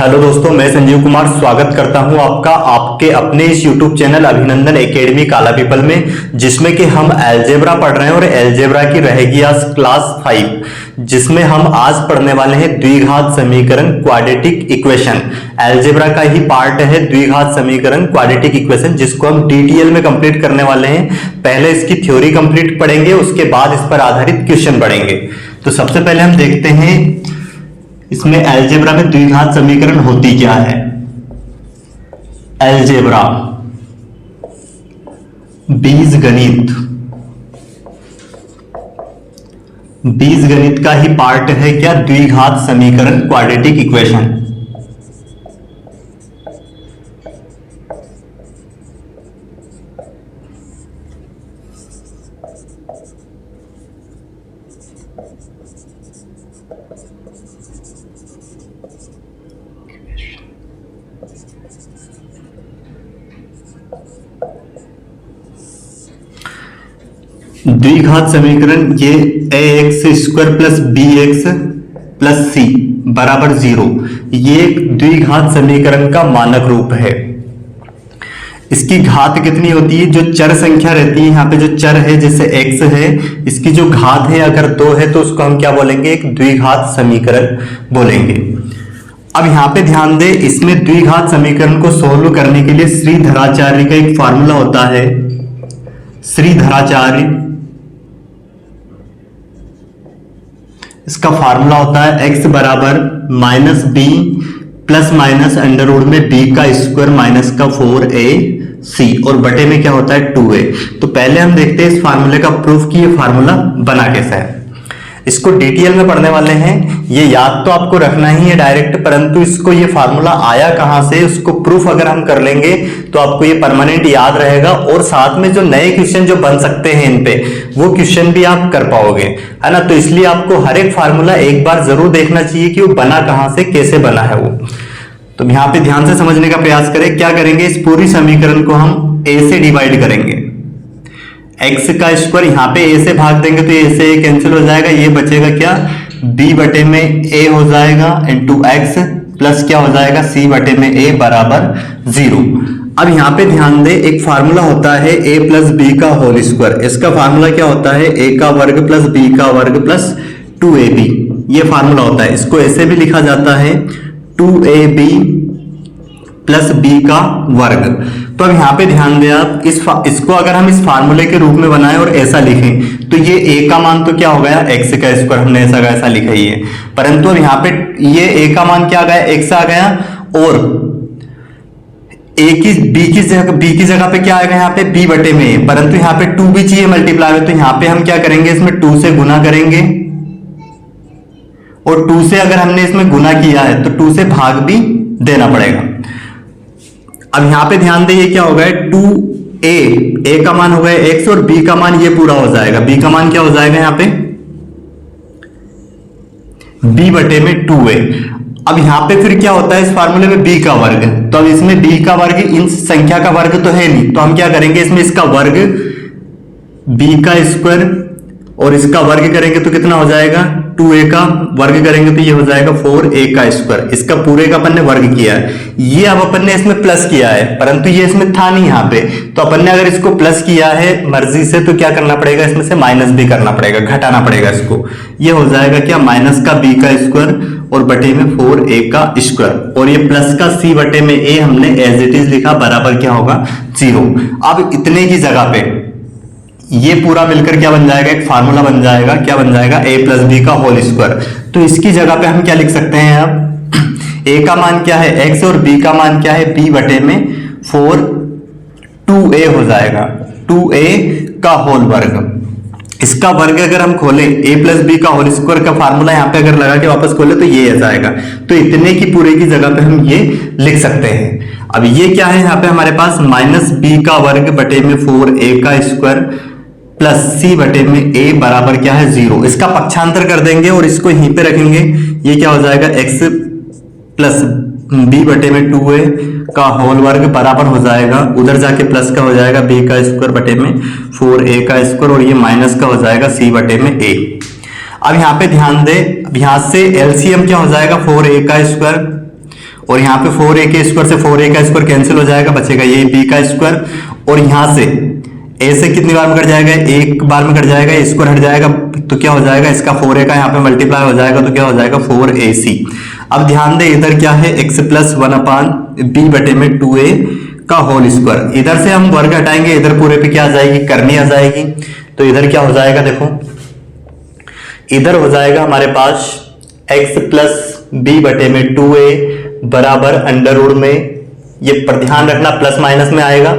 Hello दोस्तों, मैं संजीव कुमार स्वागत करता हूं आपका आपके अपने इस YouTube चैनल अभिनंदन एकेडमी काला पीपल में, जिसमें कि हम अलजेब्रा पढ़ रहे हैं और अलजेब्रा की रहेगी आज क्लास 5, जिसमें हम आज पढ़ने वाले हैं द्विघात समीकरण क्वाड्रेटिक इक्वेशन। अलजेब्रा का ही पार्ट है द्विघात समीकरण क्वाड्रेटिक इक्वेशन, जिसको हम DTL में कंप्लीट करने वाले हैं। पहले इसकी थ्योरी कंप्लीट पढ़ेंगे, उसके बाद इस पर आधारित क्वेश्चन पढ़ेंगे। तो सबसे पहले हम देखते हैं इसमें अलजेब्रा में द्विघात समीकरण होती क्या है। अलजेब्रा बीजगणित का ही पार्ट है क्या द्विघात समीकरण क्वाड्रेटिक इक्वेशन। द्विघात समीकरण ये ax² plus bx plus c बराबर 0, ये एक द्विघात समीकरण का मानक रूप है। इसकी घात कितनी होती है? जो चर संख्या रहती है, यहाँ पे जो चर है जैसे x है, इसकी जो घात है अगर 2 है तो उसको हम क्या बोलेंगे? एक द्विघात समीकरण बोलेंगे। अब यहाँ पे ध्यान दे, इसमें द्विघात समीकरण को सोल्व करने के लिए श्रीधराचार्य का एक फार्मूला होता है। श्रीधराचार्य, इसका फार्मूला होता है x बराबर -b plus minus under root में b का स्क्वायर माइनस का 4ac और बटे में क्या होता है 2a। तो पहले हम देखते हैं इस फार्मूले का प्रूफ कि ये फार्मूला बना कैसा है। इसको डिटेल में पढ़ने वाले हैं। ये याद तो आपको रखना ही है डायरेक्ट, परंतु इसको ये फार्मूला आया कहां से, उसको प्रूफ अगर हम कर लेंगे तो आपको ये परमानेंट याद रहेगा, और साथ में जो नए क्वेश्चन जो बन सकते हैं इन पे, वो क्वेश्चन भी आप कर पाओगे, है ना। तो इसलिए आपको हर एक फार्मूला एक बार जरूर देखना चाहिए कि वो बना कहां से, कैसे बना है वो। तो यहाँ पे ध्यान से समझने का प्रयास करें। क्या करेंगे? इस पूरी समीकरण को हम a से डिवाइड करेंगे। x का स्क्वायर यहाँ पे a से भाग देंगे तो a से a कैंसिल हो जाएगा, ये बचेगा क्या? b बटे में a हो जाएगा इंटू x प्लस क्या हो जाएगा? c बटे में a बराबर 0। अब यहाँ पे ध्यान दे, एक फार्मूला होता है a प्लस बी का होल स्क्वायर। इसका फार्मूला क्या होता है? a का वर्ग प्लस b का वर्ग प्लस 2ab, ये फार्मूला होता है। इसको ऐसे भी लिखा जाता है 2ab प्लस b का वर्ग। तो अब यहाँ पे ध्यान दें आप, इसको अगर हम इस फार्मूले के रूप में बनाएं और ऐसा लिखें तो ये a का मान तो क्या हो गया? x का स्क्वायर, हमने ऐसा का ऐसा लिखा ही है। परंतु अब यहाँ पे ये a का मान क्या आ गया? x आ गया, और b की जगह पे क्या आएगा? यहाँ पे b बटे में a, परंतु यहाँ पे 2 भी चाहिए मल्टीप्लाई में, तो यहाँ पे हम क्या करेंगे? इसमें 2 से गुना करेंगे, और 2 से अगर हमने इसमें गुना किया है तो 2 से भाग भी देना पड़ेगा। अब यहां पे ध्यान दे, ये क्या हो गया? 2a का मान हो गया x और b का मान ये पूरा हो जाएगा। b का मान क्या हो जाएगा? यहाँ पे b बटे में 2a। अब यहां पे फिर क्या होता है इस फार्मूले में? b का वर्ग। तो अब इसमें b का वर्ग, इन संख्या का वर्ग तो है नहीं, तो हम क्या करेंगे? इसमें इसका वर्ग b का स्क्वायर और इसका वर्ग करेंगे तो कितना हो जाएगा? 2a का वर्ग करेंगे तो ये हो जाएगा 4a का स्क्वायर। इसका पूरे का अपन ने वर्ग किया है, ये अब अपन ने इसमें प्लस किया है, परंतु ये इसमें था नहीं यहाँ पे, तो अपन ने अगर इसको प्लस किया है मर्जी से तो क्या करना पड़ेगा? इसमें से माइनस भी करना पड़ेगा, घटाना पड़ेगा इसको। ये हो जाएगा क्या? माइनस का b का स्क्वायर और बटे में 4a का स्क्वायर, और ये प्लस का c बटे में a हमने एज इट इज लिखा, बराबर क्या होगा? 0। अब इतने की जगह पे ये पूरा मिलकर क्या बन जाएगा? एक फार्मूला बन जाएगा। क्या बन जाएगा? a प्लस बी का होल स्क्वायर। तो इसकी जगह पे हम क्या लिख सकते हैं? अब a का मान क्या है? x, और b का मान क्या है? b बटे में 4 2a हो जाएगा, 2a का होल वर्ग। इसका वर्ग अगर हम खोलें, a प्लस बी का होल स्क्वायर का फार्मूला यहाँ पे अगर लगा के वापस खोले तो ये आ जाएगा। तो इतने की पूरे की जगह पे हम ये लिख सकते हैं। अब ये क्या है? यहाँ पे हमारे पास -b का वर्ग बटे में 4a का स्क्वायर प्लस c बटे में a बराबर क्या है? 0। इसका पक्षांतर कर देंगे और इसको यहीं पे रखेंगे। ये क्या हो जाएगा? x प्लस b बटे में 2a का होल वर्ग बराबर हो जाएगा, उधर जाके प्लस का हो जाएगा b का स्क्वायर बटे में 4a का स्क्वायर, और ये माइनस का हो जाएगा c बटे में a। अब यहाँ पे ध्यान दे, अब यहाँ से एलसीएम क्या हो जाएगा 4a का स्क्वायर और यहाँ पे 4a के स्क्वायर से 4a का स्क्वायर कैंसिल हो जाएगा, बचेगा ये b का स्क्वायर, और यहाँ से a से कितनी बार में कट जाएगा, एक बार में कट जाएगा, स्क्वायर हट जाएगा तो क्या हो जाएगा, इसका 4a का यहाँ पे मल्टीप्लाई हो जाएगा तो क्या हो जाएगा 4ac। अब ध्यान दे इधर क्या है, x प्लस 1/b बटे में 2a का होल स्क्वायर। इधर से हम वर्ग हटाएंगे, इधर पूरे पे क्या आ जाएगी, करनी आ जाएगी। तो इधर क्या हो जाएगा, देखो इधर हो जाएगा हमारे पास x प्लस b बटे में 2a बराबर अंडर रूट में, ये पर ध्यान रखना प्लस माइनस में आएगा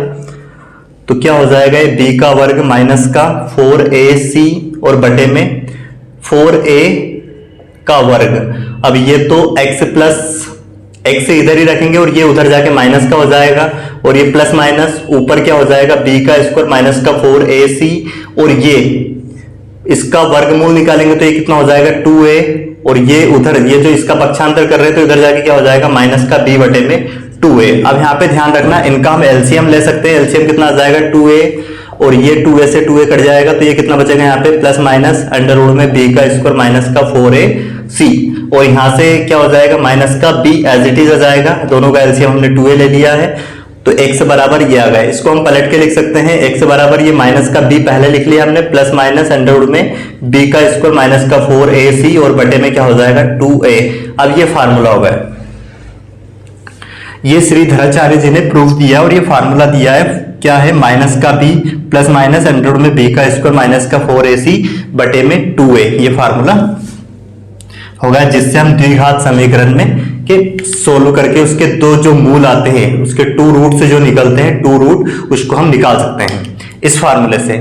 तो क्या हो जाएगा, b का वर्ग माइनस का 4ac और बटे में 4a का वर्ग। अब ये तो x प्लस x से इधर ही रखेंगे और ये उधर जाके माइनस का हो जाएगा, और ये प्लस माइनस ऊपर क्या हो जाएगा, b का स्क्वायर माइनस का 4ac, और ये इसका वर्गमूल निकालेंगे तो ये कितना हो जाएगा 2a, और ये उधर ये जो इसका पक्षांतर कर रहे हैं तो इधर जाके क्या हो जाएगा माइनस का b बटे में 2a। अब यहाँ पे ध्यान रखना इनका हम एलसीएम ले सकते हैं, एलसीएम कितना आ जाएगा 2a, और ये 2a से 2a कट जाएगा तो ये कितना बचेगा यहाँ पे प्लस माइनस अंडर रूट में b का स्क्वायर माइनस का 4ac, और यहाँ से क्या हो जाएगा माइनस का b एज इट इज आ जाएगा, दोनों का एलसीएम हमने 2a ले लिया है तो x बराबर ये आ गया। इसको हम पलट के लिख सकते हैं, x बराबर ये माइनस का b पहले लिख लिया हमने, प्लस माइनस अंडर रूट में b का स्क्वायर माइनस का 4ac और बटे में क्या हो जाएगा 2a। अब ये फार्मूला होगा, ये श्रीधराचार्य जी ने प्रूफ दिया और ये फार्मूला दिया है, क्या है माइनस का b plus minus under root में b का स्क्वायर माइनस का 4ac बटे में 2a, ये फार्मूला होगा जिससे हम द्विघात समीकरण में के सोल्व करके उसके दो जो मूल आते हैं उसके 2 रूट से जो निकलते हैं 2 रूट उसको हम निकाल सकते हैं इस फार्मूले से।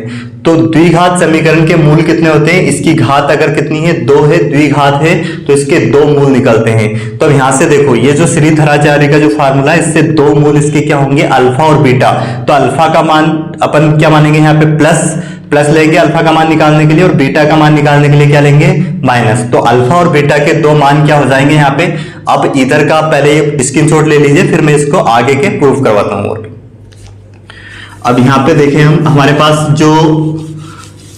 तो द्विघात समीकरण के मूल कितने होते हैं, इसकी घात अगर कितनी है 2 है, द्विघात है तो इसके 2 मूल निकलते हैं। तो अब यहां से देखो ये जो श्रीधराचार्य का जो फार्मूला है इससे 2 मूल इसके क्या होंगे अल्फा और बीटा। तो अल्फा का मान अपन क्या मानेंगे यहाँ पे प्लस लेंगे अल्फा का मान निकालने के लिए, और बीटा का मान निकालने के लिए क्या लेंगे माइनस। तो अल्फा और बीटा के 2 मान क्या हो जाएंगे यहाँ पे। अब इधर का पहले स्क्रीनशॉट ले लीजिए, फिर मैं इसको आगे के प्रूफ करवाता हूं। और अब यहाँ पे देखें हम हमारे पास जो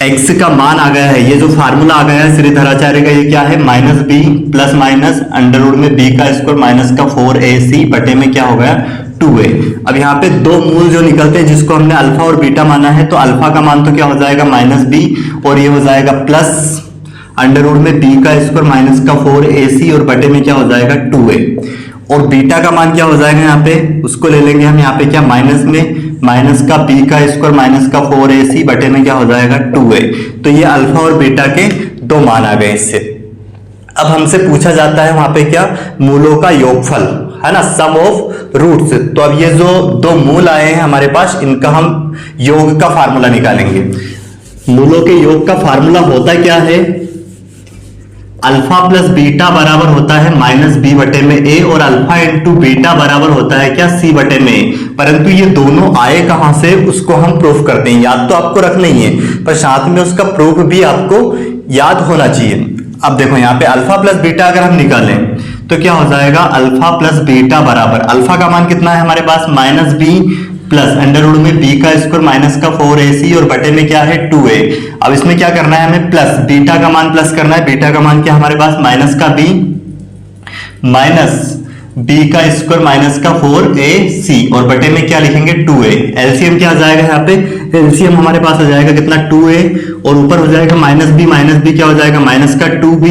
x का मान आ गया है, ये जो फार्मूला आ गया है श्रीधराचार्य का, ये क्या है minus b plus minus under root में b का स्क्वायर माइनस का 4ac बटे में क्या हो गया 2a। अब यहाँ पे 2 मूल जो निकलते हैं जिसको हमने अल्फा और बीटा माना है, तो अल्फा का मान तो क्या हो जाएगा माइनस b और ये हो जाएगा प्लस अंडर रूट में b का स्क्वायर माइनस का 4ac और बटे में क्या हो जाएगा 2a। और बीटा का मान क्या हो जाएगा यहाँ पे, उसको ले लेंगे हम यहाँ पे क्या माइनस में माइनस का b का स्क्वायर माइनस का 4ac बटे में क्या हो जाएगा 2a। तो ये अल्फा और बीटा के 2 मान आ गए इससे। अब हमसे पूछा जाता है वहां पे क्या मूलों का योगफल है ना, सम ऑफ रूट्स। तो अब ये जो 2 मूल आए हैं हमारे पास, इनका हम योग का फार्मूला निकालेंगे। मूलों के योग का फार्मूला होता क्या है, अल्फा प्लस बीटा बराबर होता है माइनस b बटे में a, और अल्फा इंटू बीटा बराबर होता है क्या c बटे में a। परंतु ये दोनों आए कहां से उसको हम प्रूफ करते हैं, याद तो आपको रखना ही है पर साथ में उसका प्रूफ भी आपको याद होना चाहिए। अब देखो यहाँ पे अल्फा प्लस बीटा अगर हम निकालें तो क्या हो जाएगा, अल्फा प्लस बीटा बराबर अल्फा का मान कितना है हमारे पास minus b plus under root में b का स्क्वायर माइनस का 4ac और बटे में क्या है 2a। अब इसमें क्या करना है हमें प्लस बीटा का मान प्लस करना है, बीटा का मान क्या हमारे पास माइनस का b माइनस b का स्क्वायर माइनस का 4ac और बटे में क्या लिखेंगे 2a। एलसीएम क्या आ जाएगा यहाँ पे, एलसीएम हमारे पास आ जाएगा कितना 2a और ऊपर हो जाएगा माइनस b क्या हो जाएगा माइनस का 2b,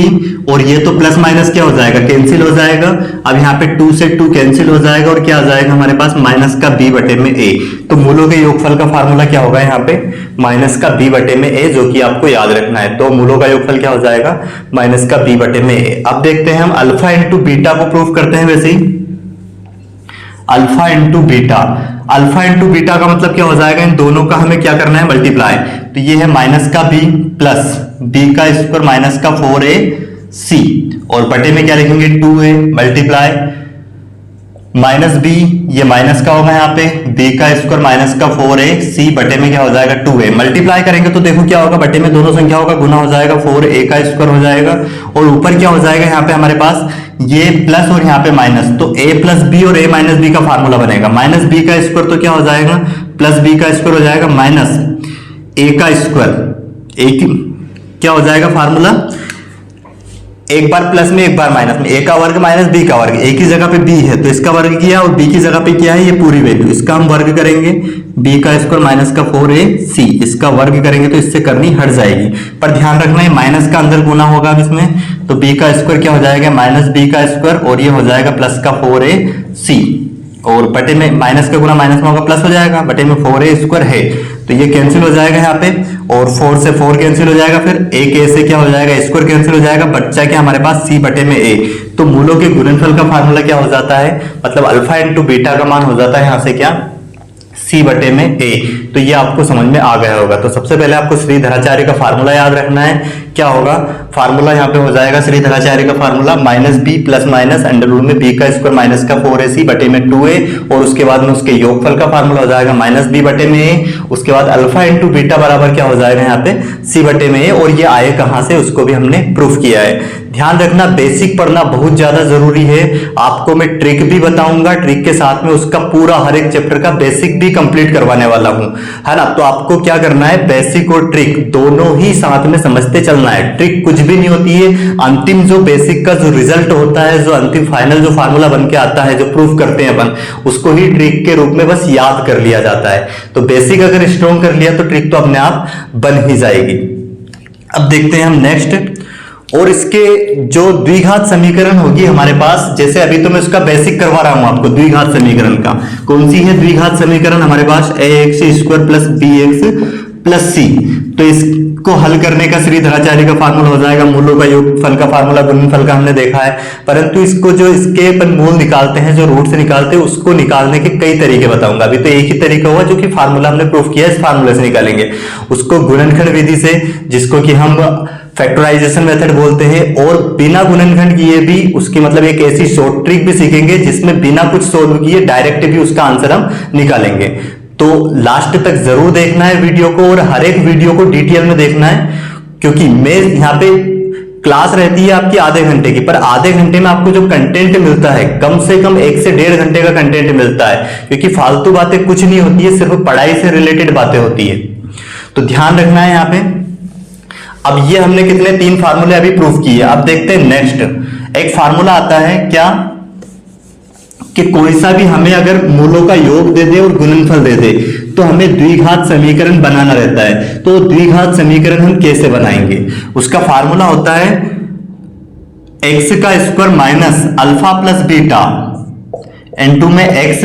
और ये तो प्लस माइनस क्या हो जाएगा कैंसिल हो जाएगा। अब यहाँ पे 2 से 2 कैंसिल हो जाएगा और क्या आ जाएगा हमारे पास माइनस का b बटे में a। तो मूलों के योगफल का फार्मूला क्या होगा यहाँ पे माइनस का b बटे में a, जो कि आपको याद रखना है। तो मूलों का योगफल क्या हो जाएगा माइनस का b बटे में a। अब देखते हैं हम अल्फा इंटू बीटा को प्रूफ करते हैं। वैसे ही अल्फा इंटू बीटा का मतलब क्या हो जाएगा, इन दोनों का हमें क्या करना है मल्टीप्लाई। तो ये है माइनस का b प्लस b का स्क्वायर माइनस का 4ac और बटे में क्या लिखेंगे 2a मल्टीप्लाई माइनस b, ये माइनस का होगा यहाँ पे b का स्क्वायर माइनस का 4ac बटे में क्या हो जाएगा 2a। मल्टीप्लाई करेंगे तो देखो क्या होगा, बटे में दोनों संख्या होगा गुना हो जाएगा 4a का स्क्वायर हो जाएगा, और ऊपर क्या हो जाएगा यहाँ पे हमारे पास ये प्लस और यहाँ पे माइनस। तो a प्लस b और a माइनस b का फार्मूला बनेगा। माइनस b का स्क्वायर तो क्या हो जाएगा प्लस b का स्क्वायर हो जाएगा माइनस a का स्क्वायर। क्या हो जाएगा फार्मूला एक बार प्लस में एक बार माइनस में, ए का वर्ग माइनस बी का वर्ग, ए की जगह पे बी है तो इसका वर्ग किया और बी की जगह पे क्या है ये पूरी वैल्यू, इसका हम वर्ग करेंगे, बी का स्क्वायर माइनस का 4ac, इसका वर्ग करेंगे तो इससे करनी हट जाएगी। पर ध्यान रखना है माइनस का अंदर गुना होगा अब इसमें, तो बी का स्क्वायर क्या हो जाएगा माइनस बी का स्क्वायर और ये हो जाएगा प्लस का 4ac, और बटे में माइनस का गुना माइनस में होगा प्लस हो जाएगा, बटे में 4a स्क्वायर है तो ये कैंसिल हो जाएगा यहाँ पे, और 4 से 4 कैंसिल हो जाएगा, फिर एक a से क्या हो जाएगा स्क्वायर कैंसिल हो जाएगा, बच्चा क्या हमारे पास c बटे में a। तो मूलों के गुणनफल का फार्मूला क्या हो जाता है, मतलब अल्फा इंटू बीटा का मान हो जाता है यहाँ से क्या c बटे में a। तो ये आपको समझ में आ गया होगा। तो सबसे पहले आपको श्रीधराचार्य का फार्मूला याद रखना है, क्या होगा फार्मूला यहाँ पे हो जाएगा श्रीधराचार्य का formula minus B plus minus under root में बी का स्क्वायर माइनस का 4ac बटे में 2a, और उसके बाद में उसके योगफल का फार्मूला हो जाएगा माइनस बी बटे में a, उसके बाद अल्फा इंटू बीटा बराबर क्या हो जाएगा यहाँ पे c बटे में a, और ये आए कहां से उसको भी हमने प्रूफ किया है। ध्यान रखना बेसिक पढ़ना बहुत ज्यादा जरूरी है, आपको मैं ट्रिक भी बताऊंगा, ट्रिक के साथ में उसका पूरा हर एक चैप्टर का बेसिक भी कंप्लीट करवाने वाला हूं, है ना। तो आपको क्या करना है, बेसिक और ट्रिक दोनों ही साथ में समझते चलना है। ट्रिक कुछ भी नहीं होती है, अंतिम जो बेसिक का जो रिजल्ट होता है, जो अंतिम फाइनल जो फार्मूला बन के आता है, जो प्रूफ करते हैं अपन, उसको ही ट्रिक के रूप में बस याद कर लिया जाता है। तो बेसिक अगर स्ट्रॉन्ग कर लिया तो ट्रिक तो अपने आप बन ही जाएगी। अब देखते हैं हम नेक्स्ट, और इसके जो द्विघात समीकरण होगी हमारे पास, जैसे अभी तो मैं उसका बेसिक करवा रहा हूं आपको, द्विघात समीकरण का कौन सी है द्विघात समीकरण हमारे पास ax square plus bx plus c। तो इसको हल करने का श्रीधराचार्य का फार्मूला हो जाएगा मूलों का योगफल का फार्मूला गुणनफल का हमने देखा है, परंतु इसको जो इसके अपन मूल निकालते हैं, जो रूट से निकालते हैं, उसको निकालने के कई तरीके बताऊंगा। अभी तो एक ही तरीका हुआ जो कि फार्मूला हमने प्रूफ किया, इस फार्मूले से निकालेंगे उसको गुणनखंड विधि से, जिसको कि हम फैक्टराइजेशन मेथड बोलते हैं, और बिना गुणनखंड किए भी उसकी मतलब एक ऐसी शॉर्ट ट्रिक भी सीखेंगे जिसमें बिना कुछ सोल्व किए डायरेक्ट भी उसका आंसर हम निकालेंगे। तो लास्ट तक जरूर देखना है वीडियो को, और हर एक वीडियो को डिटेल में देखना है, क्योंकि मैं यहाँ पे क्लास रहती है आपकी आधे घंटे की, पर आधे घंटे में आपको जो कंटेंट मिलता है कम से कम 1 से 1.5 घंटे का कंटेंट मिलता है, क्योंकि फालतू बातें कुछ नहीं होती है, सिर्फ पढ़ाई से रिलेटेड बातें होती है। तो ध्यान रखना है यहाँ पे। अब ये हमने कितने 3 फार्मूले अभी प्रूफ किए। अब देखते हैं नेक्स्ट, एक फार्मूला आता है क्या कि कोई सा भी हमें अगर मूलों का योग दे दे और गुणनफल दे दे तो हमें द्विघात समीकरण बनाना रहता है। तो द्विघात समीकरण हम कैसे बनाएंगे, उसका फार्मूला होता है x का square minus alpha plus beta into में x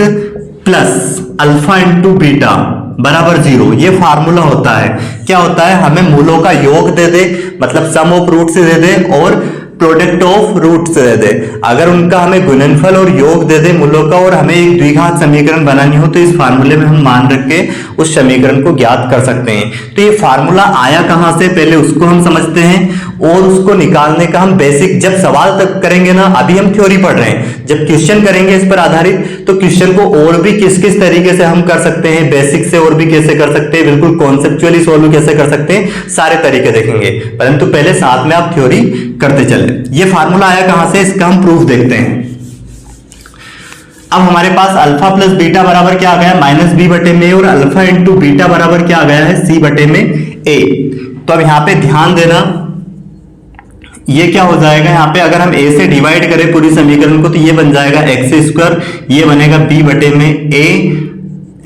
plus alpha into beta बराबर 0। ये फार्मूला होता है। क्या होता है, हमें मूलों का योग दे दे, मतलब सम ऑफ रूट से दे दे और प्रोडक्ट ऑफ रूट से दे दे। अगर उनका हमें गुणनफल और योग दे दे मूलों का, और हमें एक द्विघात समीकरण बनानी हो, तो इस फार्मूले में हम मान रख के उस समीकरण को ज्ञात कर सकते हैं। तो ये फार्मूला आया कहां से, पहले उसको हम समझते हैं, और उसको निकालने का हम बेसिक जब सवाल तक करेंगे ना, अभी हम थ्योरी पढ़ रहे हैं, जब क्वेश्चन करेंगे इस पर आधारित, तो क्वेश्चन को और भी किस किस तरीके से हम कर सकते हैं, बेसिक से और भी कैसे कर सकते हैं, बिल्कुल कॉन्सेप्चुअली सॉल्व कैसे कर सकते हैं, सारे तरीके देखेंगे। परंतु पहले साथ में आप थ्योरी करते चले। ये फार्मूला आया कहां से, इसका हम प्रूफ देखते हैं। अब हमारे पास अल्फा प्लस बीटा बराबर क्या आ गया, माइनस बी बटे में, और अल्फा इंटू बीटा बराबर क्या आ गया है, सी बटे में ए। तो अब यहां पे ध्यान देना, ये क्या हो जाएगा, यहाँ पे अगर हम a से डिवाइड करें पूरी समीकरण को, तो ये बन जाएगा एक्स स्क्वायर, ये बनेगा b बटे में a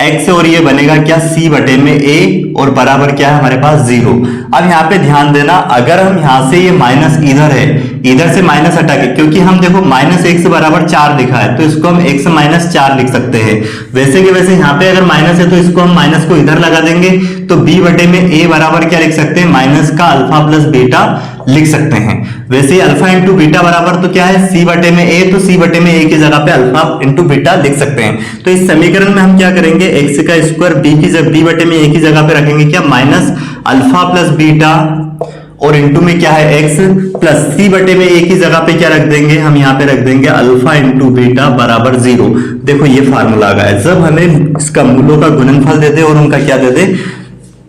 x, और ये बनेगा क्या c बटे में a, और बराबर क्या है हमारे पास 0। अब यहाँ पे ध्यान देना, अगर हम यहाँ से ये माइनस इधर है, इधर से माइनस हटा के, क्योंकि हम देखो माइनस x बराबर 4 लिखा है, तो इसको हम x माइनस 4 लिख सकते हैं। वैसे कि वैसे यहाँ पे अगर माइनस है तो इसको हम माइनस को इधर लगा देंगे, तो b बटे में a बराबर क्या लिख सकते हैं, माइनस का अल्फा प्लस बीटा लिख सकते हैं। वैसे अल्फा इंटू बीटा बराबर तो क्या है, c बटे में a, तो c बटे में a की जगह पे अल्फा इंटू बीटा लिख सकते हैं। तो इस समीकरण में हम क्या करेंगे, x का स्क्वायर b बटे में a की जगह पे रखेंगे क्या, माइनस अल्फा प्लस बीटा, और इंटू में क्या है x प्लस c बटे में a की जगह पे क्या रख देंगे, हम यहाँ पे रख देंगे अल्फा इंटू बीटा बराबर 0। देखो ये फार्मूला आ गया। जब हमें इसका मूलों का गुणनफल दे दे और उनका क्या दे दे,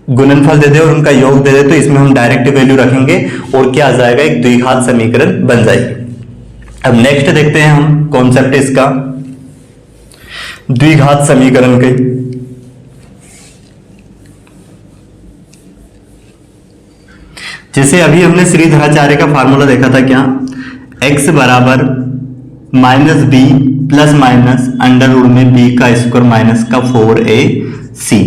गुणनफल दे दे और उनका योग दे दे, तो इसमें हम डायरेक्ट वैल्यू रखेंगे और क्या आ जाएगा, एक द्विघात समीकरण बन जाएगी। अब नेक्स्ट देखते हैं हम कॉन्सेप्ट इसका द्विघात समीकरण के। जैसे अभी हमने श्रीधराचार्य का फार्मूला देखा था क्या, x बराबर minus B plus minus under root में b का स्क्वायर माइनस का 4ac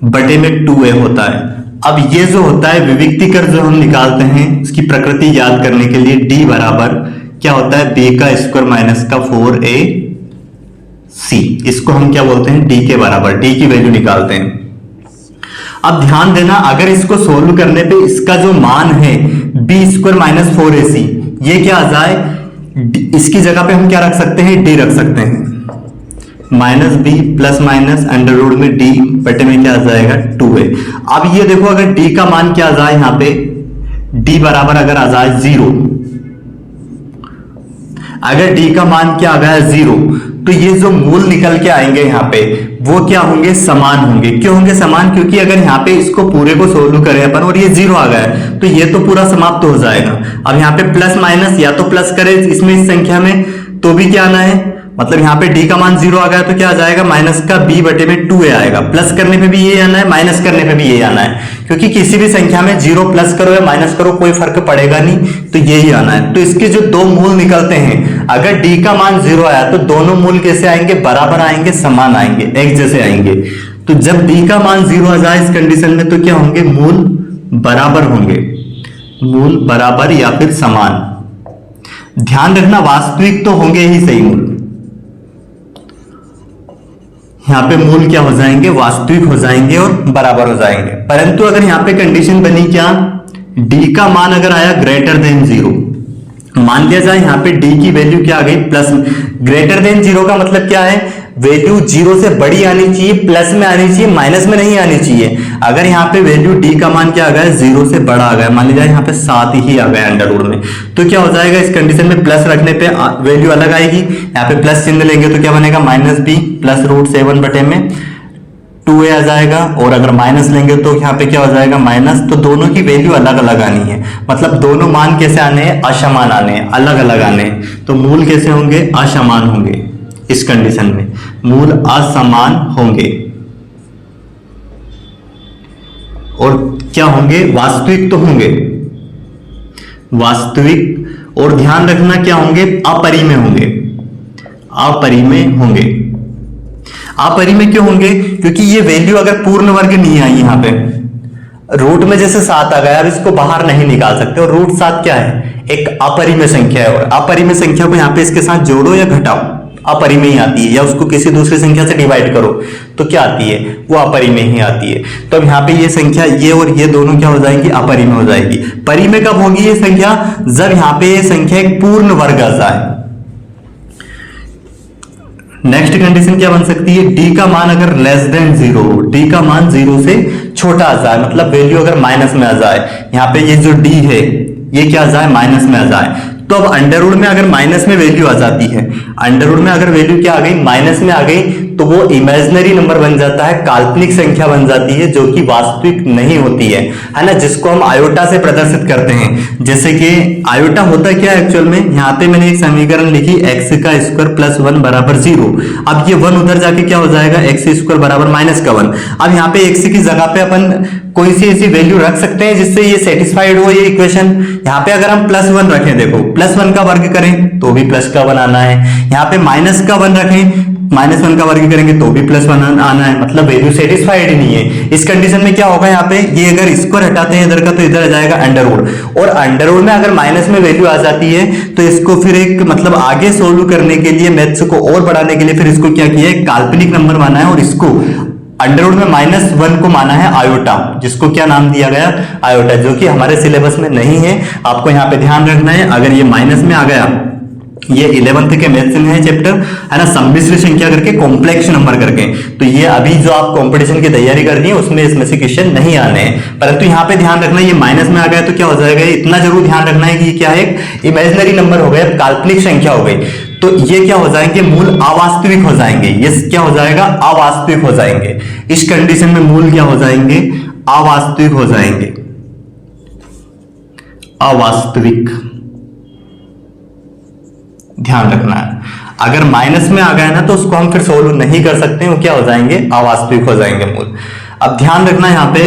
बटे में 2a होता है। अब ये जो होता है विविक्तिकर जो हम निकालते हैं उसकी प्रकृति याद करने के लिए d बराबर क्या होता है b का स्क्वायर माइनस का 4ac, इसको हम क्या बोलते हैं d के बराबर, d की वैल्यू निकालते हैं। अब ध्यान देना अगर इसको सोल्व करने पे इसका जो मान है b स्क्वायर माइनस 4ac ये क्या आ जाए, इसकी जगह पे हम क्या रख सकते हैं d रख सकते हैं, minus B plus minus under root में d बटे में क्या आ जाएगा 2a। अब ये देखो अगर d का मान क्या आ जाए यहाँ पे d बराबर अगर आ जाए 0, अगर d का मान क्या आ गया 0 तो ये जो मूल निकल के आएंगे यहाँ पे वो क्या होंगे, समान होंगे। क्यों होंगे समान, क्योंकि अगर यहाँ पे इसको पूरे को सोल्व करें अपन और ये 0 आ गया है तो ये तो पूरा समाप्त हो जाएगा। अब यहाँ पे प्लस माइनस या तो प्लस करें इसमें इस संख्या में तो भी क्या आना है, मतलब यहाँ पे d का मान 0 आ गया तो क्या आ जाएगा माइनस का b बटे में 2a आएगा। प्लस करने पे भी ये आना है, माइनस करने पे भी ये आना है, क्योंकि किसी भी संख्या में 0 प्लस करो या माइनस करो कोई फर्क पड़ेगा नहीं, तो यही आना है। तो इसके जो दो मूल निकलते हैं, अगर d का मान 0 आया तो दोनों मूल कैसे आएंगे, बराबर आएंगे, समान आएंगे, एक जैसे आएंगे। तो जब d का मान 0 आ जाए इस कंडीशन में तो क्या होंगे, मूल बराबर होंगे, मूल बराबर या फिर समान। ध्यान रखना वास्तविक तो होंगे ही सही मूल, यहाँ पे मूल क्या हो जाएंगे, वास्तविक हो जाएंगे और बराबर हो जाएंगे। परंतु अगर यहाँ पे कंडीशन बनी क्या, d का मान अगर आया ग्रेटर देन 0, मान लिया जाए यहाँ पे d की वैल्यू क्या आ गई प्लस, ग्रेटर देन 0 का मतलब क्या है, वैल्यू 0 से बड़ी आनी चाहिए, प्लस में आनी चाहिए, माइनस में नहीं आनी चाहिए। अगर यहाँ पे वैल्यू d का मान क्या आ गया, 0 से बड़ा आ गया, मान लीजिए यहाँ पे 7 ही आ गया अंडर रूट में, तो क्या हो जाएगा इस कंडीशन में प्लस रखने पे वैल्यू अलग आएगी। यहाँ पे प्लस चिन्ह लेंगे तो क्या बनेगा, माइनस b प्लस रूट 7 बटे में 2a आ जाएगा, और अगर माइनस लेंगे तो यहाँ पे क्या हो जाएगा माइनस। तो दोनों की वैल्यू अलग अलग आनी है, मतलब दोनों मान कैसे आने हैं, असमान आने हैं, अलग अलग आने हैं। तो मूल कैसे होंगे, असमान होंगे। इस कंडीशन में मूल असमान होंगे और क्या होंगे, वास्तविक तो होंगे, वास्तविक, और ध्यान रखना क्या होंगे, अपरिमेय होंगे, अपरिमेय होंगे। अपरिमेय क्यों होंगे, क्योंकि ये वैल्यू अगर पूर्ण वर्ग नहीं आई यहाँ पे, रूट में जैसे 7 आ गया, अब इसको बाहर नहीं निकाल सकते, और रूट 7 क्या है, एक अपरिमेय संख्या है, और अपरिमेय संख्या को यहाँ पे इसके साथ जोड़ो या घटाओ अपरिमेय ही आती है, या उसको किसी दूसरी संख्या से डिवाइड करो तो क्या आती है, वो अपरिमेय ही आती है। तो अब यहाँ पे ये संख्या ये और ये दोनों क्या हो जाएंगी, अपरिमेय हो जाएगी। परिमेय कब होगी ये संख्या, जब यहाँ पे ये संख्या एक पूर्ण वर्ग आ जाए। नेक्स्ट कंडीशन क्या बन सकती है, d का मान अगर लेस देन 0, d का मान 0 से छोटा आ जाए, मतलब वैल्यू अगर माइनस में आ जाए, यहाँ पे ये जो d है ये क्या आ जाए, माइनस में आ जाए। तो अब अंडर रूट में अगर माइनस में वैल्यू आ जाती है, अंडर रूट में अगर वैल्यू क्या आ गई, माइनस में आ गई, तो वो इमेजिनरी नंबर बन जाता है, काल्पनिक संख्या बन जाती है, जो कि वास्तविक नहीं होती है ना, जिसको हम आयोटा से प्रदर्शित करते हैं। जैसे कि आयोटा होता क्या है एक्चुअल में, यहाँ पे मैंने एक समीकरण लिखी x का स्क्वायर प्लस 1 बराबर 0। अब ये 1 उधर जाके क्या हो जाएगा, x स्क्वायर बराबर माइनस का 1। अब यहाँ पे x की जगह पे अपन कोई सी ऐसी वैल्यू रख सकते हैं जिससे ये सेटिस्फाइड हो ये इक्वेशन। यहाँ पे अगर हम प्लस 1 रखें, देखो प्लस 1 का वर्ग करें तो भी प्लस का 1 आना है, यहाँ पे माइनस का 1 रखें, माइनस 1 का वर्ग करेंगे तो भी प्लस 1 आना है, मतलब वैल्यू सेटिस्फाइड ही नहीं है। इस कंडीशन में क्या होगा, यहाँ पे ये अगर स्क्वायर हटाते हैं इधर का तो इधर आ जाएगा अंडर रूट, और अंडर रूट में अगर माइनस में वैल्यू आ जाती है तो इसको फिर एक मतलब आगे सोल्व करने के लिए, मैथ्स को और बढ़ाने के लिए फिर इसको क्या किया है, काल्पनिक नंबर माना है, और इसको अंडर रूट में -1 को माना है आयोटा, जिसको क्या नाम दिया गया, आयोटा, जो कि हमारे सिलेबस में नहीं है। आपको यहाँ पे ध्यान रखना है, अगर ये माइनस में आ गया, ये 11th के मैथ्स में है चैप्टर, है ना, सम्मिश्र संख्या करके, कॉम्प्लेक्स नंबर करके, तो ये अभी जो आप कंपटीशन की तैयारी कर रही है उसमें इसमें से क्वेश्चन नहीं आने हैं। परंतु यहाँ पे ध्यान रखना, ये माइनस में आ गया तो क्या हो जाएगा, इतना जरूर ध्यान रखना है कि क्या है, इमेजिनरी नंबर हो गया, काल्पनिक संख्या हो गई, तो ये क्या हो जाएंगे, मूल अवास्तविक हो जाएंगे, ये क्या हो जाएगा, अवास्तविक हो जाएंगे। इस कंडीशन में मूल क्या हो जाएंगे, अवास्तविक हो जाएंगे, अवास्तविक, ध्यान रखना है। अगर माइनस में आ गया ना तो उसको हम फिर सोल्व नहीं कर सकते, वो क्या हो जाएंगे, अवास्तविक हो जाएंगे मूल। अब ध्यान रखना यहाँ पे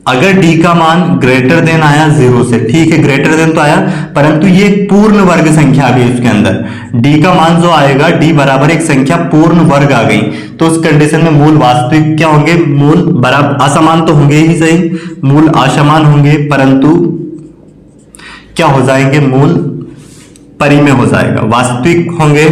अगर d का मान ग्रेटर देन आया 0 से, ठीक है ग्रेटर देन तो आया, परंतु ये पूर्ण वर्ग संख्या आ गई उसके अंदर, d का मान जो आएगा d बराबर एक संख्या पूर्ण वर्ग आ गई, तो उस कंडीशन में मूल वास्तविक क्या होंगे, मूल बराबर असमान तो होंगे ही सही, मूल असमान होंगे, परंतु क्या हो जाएंगे, मूल परिमेय हो जाएगा, वास्तविक होंगे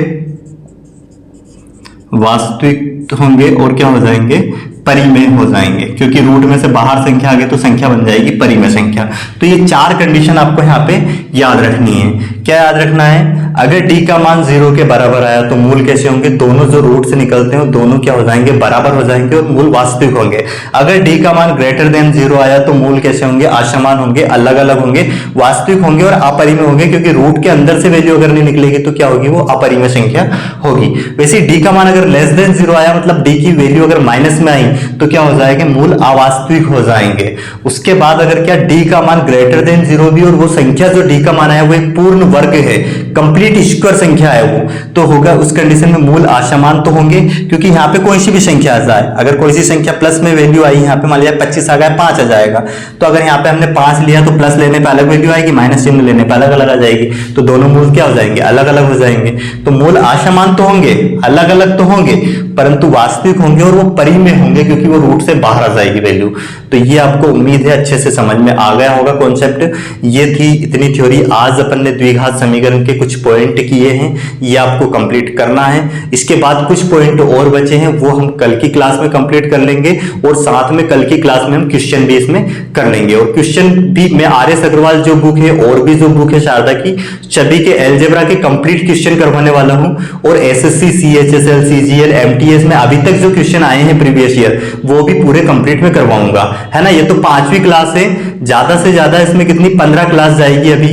और क्या हो जाएंगे, परिमेय हो जाएंगे, क्योंकि रूट में से बाहर संख्या आ गई तो संख्या बन जाएगी परिमेय संख्या। तो ये 4 कंडीशन आपको यहाँ पे याद रखनी है। क्या याद रखना है, अगर d का मान 0 के बराबर आया तो मूल कैसे होंगे, दोनों जो रूट से निकलते हैं दोनों क्या हो जाएंगे, बराबर हो जाएंगे और मूल वास्तविक होंगे। अगर d का मान ग्रेटर देन 0 आया तो मूल कैसे होंगे, असमान होंगे, अलग अलग होंगे, वास्तविक होंगे और अपरिमेय होंगे, क्योंकि रूट के अंदर से वैल्यू अगर नहीं निकलेगी तो क्या होगी, वो अपरिमेय संख्या होगी। वैसे d का मान अगर लेस देन 0 आया, मतलब d की वैल्यू अगर माइनस में आई तो क्या हो जाएगा, मूल अवास्तविक हो जाएंगे। उसके बाद अगर क्या d का मान ग्रेटर देन 0 भी और वो संख्या जो d का मान आया वो एक पूर्ण वर्ग है, कंप्लीट स्क्वायर संख्या है वो, तो होगा उस कंडीशन में मूल असमान तो होंगे, क्योंकि यहाँ पे कोई सी भी संख्या आ जाए, अगर कोई सी संख्या प्लस में वैल्यू आई, यहाँ पे मान लिया 25 आ गया, 5 आ जाएगा, तो अगर यहाँ पे हमने 5 लिया तो प्लस लेने पे अलग वैल्यू आएगी, माइनस चिन्ह लेने पे अलग अलग आ जाएगी, तो दोनों मूल क्या हो जाएंगे, अलग अलग हो जाएंगे। तो मूल असमान तो होंगे, अलग अलग तो होंगे, परंतु वास्तविक होंगे और वो परिमेय होंगे, क्योंकि वो रूट से बाहर आ जाएगी वैल्यू। तो ये आपको उम्मीद है अच्छे से समझ में आ गया होगा कॉन्सेप्ट। ये थी इतनी थ्योरी, आज अपन ने द्विघात समीकरण के कुछ पॉइंट किए हैं, ये आपको कंप्लीट करना है। इसके बाद कुछ पॉइंट और बचे हैं, वो हम कल की क्लास में कंप्लीट कर लेंगे, और साथ में कल की क्लास में हम क्वेश्चन भी इसमें कर लेंगे। और क्वेश्चन भी मैं आर.एस. अग्रवाल जो बुक है और भी जो बुक है शारदा की, सभी के अलजेब्रा के कंप्लीट क्वेश्चन करवाने वाला हूं, और एसएससी, सीएचएसएल, सीजीएल, एमटीएस में अभी तक जो क्वेश्चन आए हैं प्रीवियस ईयर वो भी पूरे कंप्लीट में करवाऊंगा, है ना। ये तो 5वीं क्लास है, ज्यादा से ज्यादा इसमें कितनी 15 क्लास जाएगी, अभी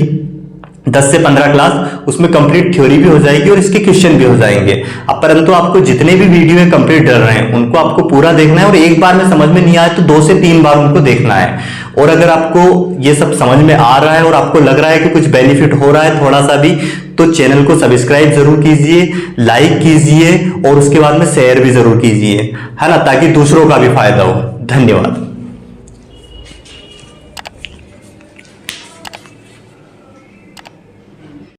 10 से 15 क्लास, उसमें कंप्लीट थ्योरी भी हो जाएगी और इसके क्वेश्चन भी हो जाएंगे। अब परंतु आपको जितने भी वीडियो में कंप्लीट कर रहे हैं उनको आपको पूरा देखना है, और एक बार में समझ में नहीं आए तो 2 से 3 बार उनको देखना है। और अगर आपको ये सब समझ में आ रहा है और आपको लग रहा है कि कुछ बेनिफिट हो रहा है थोड़ा सा भी, तो चैनल को सब्सक्राइब जरूर कीजिए, लाइक कीजिए और उसके बाद में शेयर भी जरूर कीजिए, है ना, ताकि दूसरों का भी फायदा हो। धन्यवाद।